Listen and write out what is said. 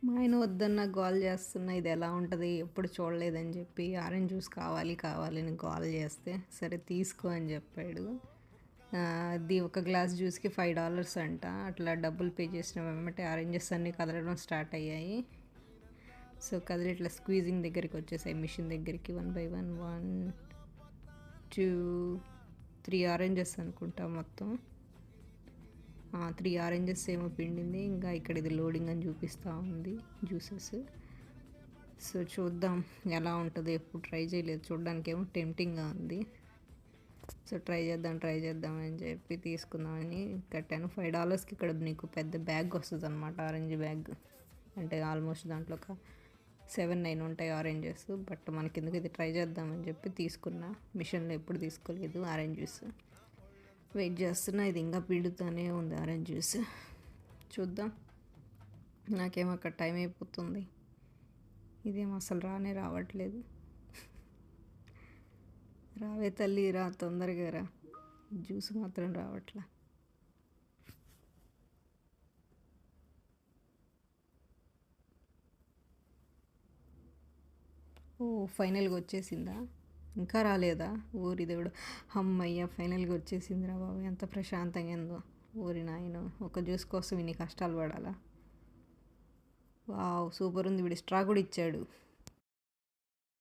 మా ఆయన వద్దన్న గోల చేస్తున్నా, ఇది ఎలా ఉంటుంది ఎప్పుడు చూడలేదని చెప్పి ఆరెంజ్ జ్యూస్ కావాలి కావాలి అని గోల చేస్తే సరే తీసుకో అని చెప్పాడు. అది ఒక గ్లాస్ జ్యూస్కి $5 అంట. అట్లా డబ్బులు పే చేసిన వెంబటే ఆరెంజెస్ అన్నీ కదలడం స్టార్ట్ అయ్యాయి. సో కదిలి ఇట్లా స్క్వీజింగ్ దగ్గరికి వచ్చేసాయి, మిషన్ దగ్గరికి. 1 by 1 1 2 3 ఆరెంజెస్ అనుకుంటా మొత్తం. 3 ఆరెంజెస్ ఏమో పిండింది. ఇంకా ఇక్కడ ఇది లోడింగ్ అని చూపిస్తూ ఉంది జ్యూసెస్. సో చూద్దాం ఎలా ఉంటుంది, ఎప్పుడు ట్రై చేయలేదు. చూడడానికి ఏమో టెంప్టింగ్గా ఉంది. సో ట్రై చేద్దాం అని చెప్పి తీసుకుందామని కట్టాను. $5కి ఇక్కడ నీకు పెద్ద బ్యాగ్ వస్తుంది అనమాట, ఆరెంజ్ బ్యాగ్. అంటే ఆల్మోస్ట్ దాంట్లో ఒక 7-9 ఉంటాయి ఆరెంజెస్. బట్ మనకి ఎందుకు ఇది ట్రై చేద్దామని చెప్పి తీసుకున్నా. మిషన్లో ఎప్పుడు తీసుకోలేదు ఆరెంజ్ జ్యూస్. వెయిట్ చేస్తున్నా, ఇది ఇంకా పిండుతూనే ఉంది ఆరెంజ్ జ్యూస్. చూద్దాం. నాకేమో అక్కడ టైం అయిపోతుంది, ఇదేమో అసలు రావట్లేదు. రావే తల్లి రా, తొందరగా రా. జ్యూస్ మాత్రం రావట్లా. ఓ ఫైనల్గా వచ్చేసిందా? ఇంకా రాలేదా? ఊరి దేవుడు, అమ్మయ్య ఫైనల్గా వచ్చేసిందిరా బాబు. ఎంత ప్రశాంతంగా ఏందో. ఊరి నాయన, ఒక జ్యూస్ కోసం ఇన్ని కష్టాలు పడాలా? వావ్ సూపర్ ఉంది. వీడి స్ట్రా కూడా ఇచ్చాడు.